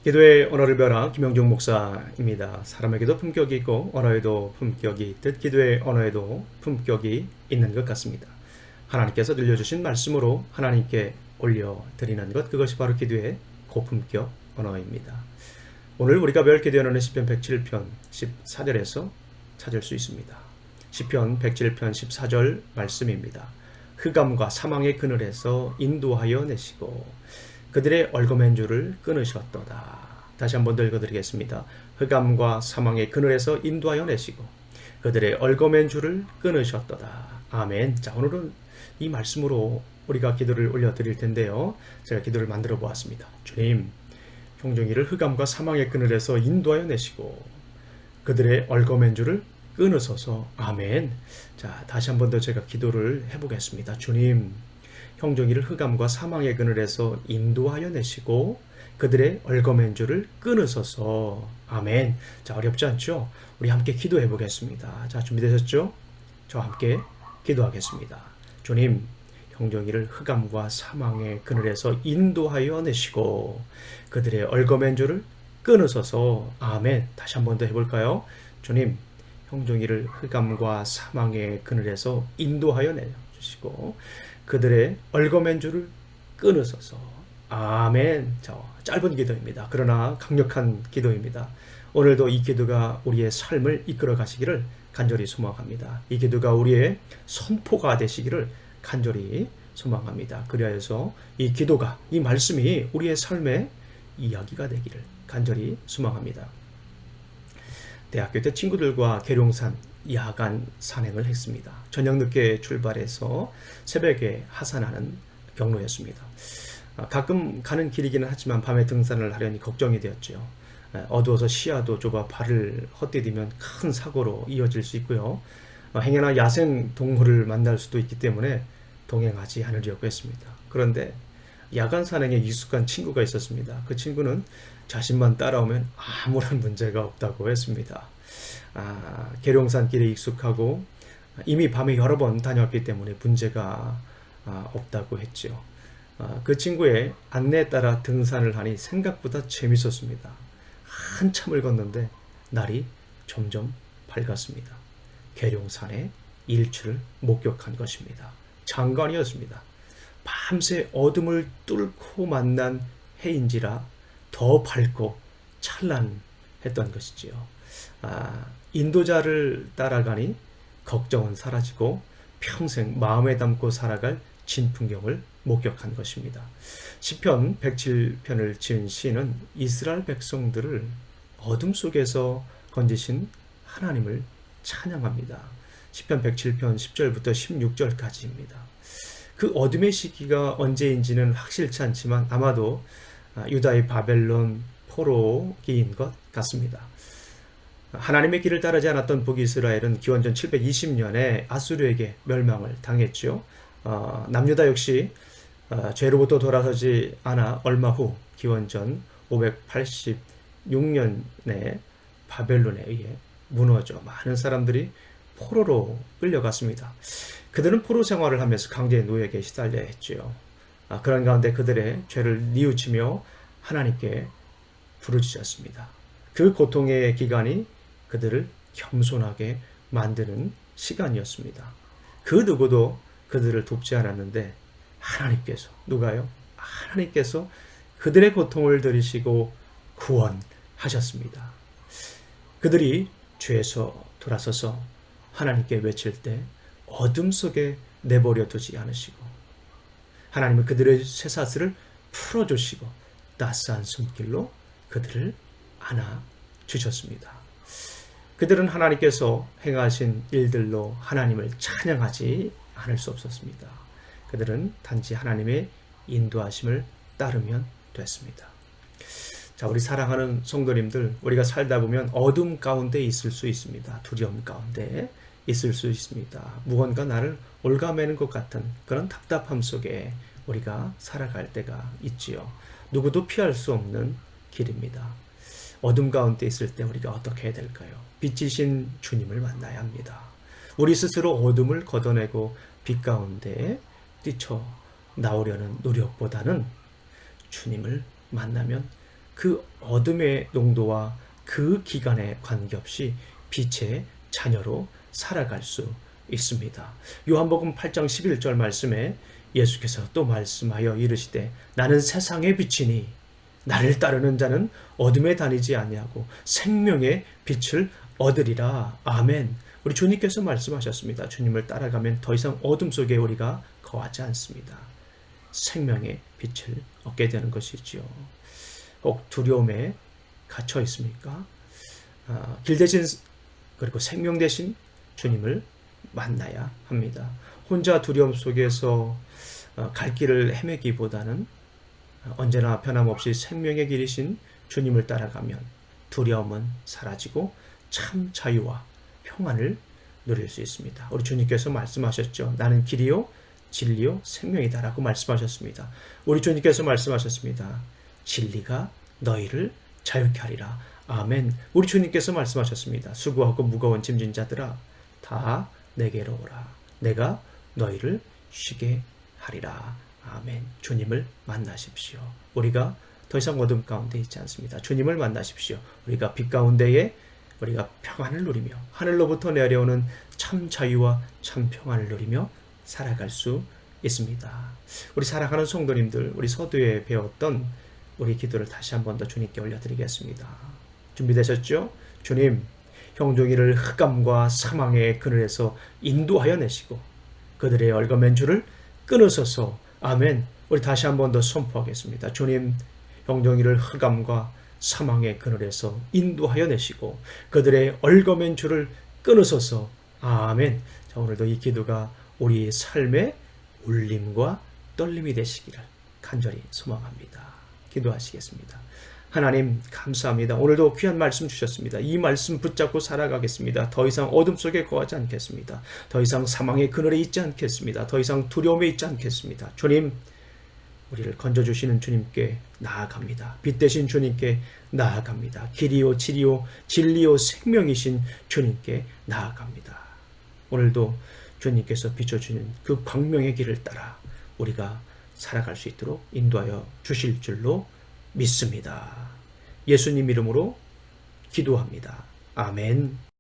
기도의 언어를 배워라 김영중 목사입니다. 사람에게도 품격이 있고 언어에도 품격이 있듯 기도의 언어에도 품격이 있는 것 같습니다. 하나님께서 들려주신 말씀으로 하나님께 올려드리는 것, 그것이 바로 기도의 고품격 언어입니다. 오늘 우리가 배울 기도의 언어는 시편 107편 14절에서 찾을 수 있습니다. 시편 107편 14절 말씀입니다. 흑암과 사망의 그늘에서 인도하여 내시고 그들의 얼거맨 줄을 끊으셨도다. 다시 한번 더 읽어드리겠습니다. 흑암과 사망의 그늘에서 인도하여 내시고 그들의 얼거맨 줄을 끊으셨도다. 아멘. 자, 오늘은 이 말씀으로 우리가 기도를 올려드릴 텐데요. 제가 기도를 만들어 보았습니다. 주님, 형종이를 흑암과 사망의 그늘에서 인도하여 내시고 그들의 얼거맨 줄을 끊으소서. 아멘. 자, 다시 한번 더 제가 기도를 해보겠습니다. 주님, 형종이를 흑암과 사망의 그늘에서 인도하여 내시고 그들의 얼거맨 줄을 끊으소서. 아멘. 자, 어렵지 않죠? 우리 함께 기도해 보겠습니다. 자, 준비되셨죠? 저와 함께 기도하겠습니다. 주님, 형종이를 흑암과 사망의 그늘에서 인도하여 내시고 그들의 얼거맨 줄을 끊으소서. 아멘. 다시 한번 더 해볼까요? 주님, 형종이를 흑암과 사망의 그늘에서 인도하여 내주시고 그들의 얼거맨 줄을 끊으소서. 아멘. 자, 짧은 기도입니다. 그러나 강력한 기도입니다. 오늘도 이 기도가 우리의 삶을 이끌어 가시기를 간절히 소망합니다. 이 기도가 우리의 선포가 되시기를 간절히 소망합니다. 그리하여서 이 기도가, 이 말씀이 우리의 삶의 이야기가 되기를 간절히 소망합니다. 대학교 때 친구들과 계룡산 야간 산행을 했습니다. 저녁 늦게 출발해서 새벽에 하산하는 경로였습니다. 가끔 가는 길이기는 하지만 밤에 등산을 하려니 걱정이 되었죠. 어두워서 시야도 좁아 발을 헛디디면 큰 사고로 이어질 수 있고요. 행여나 야생 동물을 만날 수도 있기 때문에 동행하지 않으려고 했습니다. 그런데 야간 산행에 익숙한 친구가 있었습니다. 그 친구는 자신만 따라오면 아무런 문제가 없다고 했습니다. 계룡산 길에 익숙하고 이미 밤에 여러 번 다녔기 때문에 문제가 없다고 했죠. 그 친구의 안내에 따라 등산을 하니 생각보다 재밌었습니다. 한참을 걷는데 날이 점점 밝았습니다. 계룡산의 일출을 목격한 것입니다. 장관이었습니다. 밤새 어둠을 뚫고 만난 해인지라 더 밝고 찬란했던 것이지요. 인도자를 따라가니 걱정은 사라지고 평생 마음에 담고 살아갈 진풍경을 목격한 것입니다. 시편 107편을 지은 시인은 이스라엘 백성들을 어둠 속에서 건지신 하나님을 찬양합니다. 시편 107편 10절부터 16절까지입니다. 그 어둠의 시기가 언제인지는 확실치 않지만 아마도 유다의 바벨론 포로기인 것 같습니다. 하나님의 길을 따르지 않았던 북이스라엘은 기원전 720년에 아수르에게 멸망을 당했죠. 남유다 역시 죄로부터 돌아서지 않아 얼마 후 기원전 586년에 바벨론에 의해 무너져 많은 사람들이 포로로 끌려갔습니다. 그들은 포로 생활을 하면서 강제의 노예에게 시달려야 했죠. 그런 가운데 그들의 죄를 뉘우치며 하나님께 부르짖었습니다. 그 고통의 기간이 그들을 겸손하게 만드는 시간이었습니다. 그 누구도 그들을 돕지 않았는데 하나님께서, 누가요? 하나님께서 그들의 고통을 들으시고 구원하셨습니다. 그들이 죄에서 돌아서서 하나님께 외칠 때 어둠 속에 내버려 두지 않으시고 하나님은 그들의 쇠사슬을 풀어주시고 따스한 손길로 그들을 안아주셨습니다. 그들은 하나님께서 행하신 일들로 하나님을 찬양하지 않을 수 없었습니다. 그들은 단지 하나님의 인도하심을 따르면 됐습니다. 자, 우리 사랑하는 성도님들, 우리가 살다 보면 어둠 가운데 있을 수 있습니다. 두려움 가운데 있을 수 있습니다. 무언가 나를 올가매는 것 같은 그런 답답함 속에 우리가 살아갈 때가 있지요. 누구도 피할 수 없는 길입니다. 어둠 가운데 있을 때 우리가 어떻게 해야 될까요? 빛이신 주님을 만나야 합니다. 우리 스스로 어둠을 걷어내고 빛 가운데 뛰쳐 나오려는 노력보다는 주님을 만나면 그 어둠의 농도와 그 기간에 관계없이 빛의 자녀로 살아갈 수 있습니다. 요한복음 8장 11절 말씀에 예수께서 또 말씀하여 이르시되 나는 세상의 빛이니 나를 따르는 자는 어둠에 다니지 아니하고 생명의 빛을 얻으리라. 아멘. 우리 주님께서 말씀하셨습니다. 주님을 따라가면 더 이상 어둠 속에 우리가 거하지 않습니다. 생명의 빛을 얻게 되는 것이지요. 혹 두려움에 갇혀 있습니까? 길 대신 그리고 생명 대신 주님을 만나야 합니다. 혼자 두려움 속에서 갈 길을 헤매기보다는 언제나 변함없이 생명의 길이신 주님을 따라가면 두려움은 사라지고 참 자유와 평안을 누릴 수 있습니다. 우리 주님께서 말씀하셨죠. 나는 길이요 진리요 생명이다라고 말씀하셨습니다. 우리 주님께서 말씀하셨습니다. 진리가 너희를 자유케 하리라. 아멘. 우리 주님께서 말씀하셨습니다. 수고하고 무거운 짐진 자들아 다 내게로 오라. 내가 너희를 쉬게 하리라. 아멘. 주님을 만나십시오. 우리가 더 이상 어둠 가운데 있지 않습니다. 주님을 만나십시오. 우리가 빛 가운데에 우리가 평안을 누리며 하늘로부터 내려오는 참 자유와 참 평안을 누리며 살아갈 수 있습니다. 우리 사랑하는 성도님들, 우리 서두에 배웠던 우리 기도를 다시 한 번 더 주님께 올려드리겠습니다. 준비되셨죠? 주님, 형종이를 흑암과 사망의 그늘에서 인도하여 내시고 그들의 얽어맨 줄을 끊으소서. 아멘. 우리 다시 한 번 더 선포하겠습니다. 주님, 형종이를 흑암과 사망의 그늘에서 인도하여 내시고 그들의 얽어맨 줄을 끊으소서. 아멘. 자, 오늘도 이 기도가 우리 삶의 울림과 떨림이 되시기를 간절히 소망합니다. 기도하시겠습니다. 하나님 감사합니다. 오늘도 귀한 말씀 주셨습니다. 이 말씀 붙잡고 살아가겠습니다. 더 이상 어둠 속에 거하지 않겠습니다. 더 이상 사망의 그늘에 있지 않겠습니다. 더 이상 두려움에 있지 않겠습니다. 주님, 우리를 건져주시는 주님께 나아갑니다. 빛 되신 주님께 나아갑니다. 길이요 진리요 진리요 생명이신 주님께 나아갑니다. 오늘도 주님께서 비춰주는 그 광명의 길을 따라 우리가 살아갈 수 있도록 인도하여 주실 줄로 믿습니다. 예수님 이름으로 기도합니다. 아멘.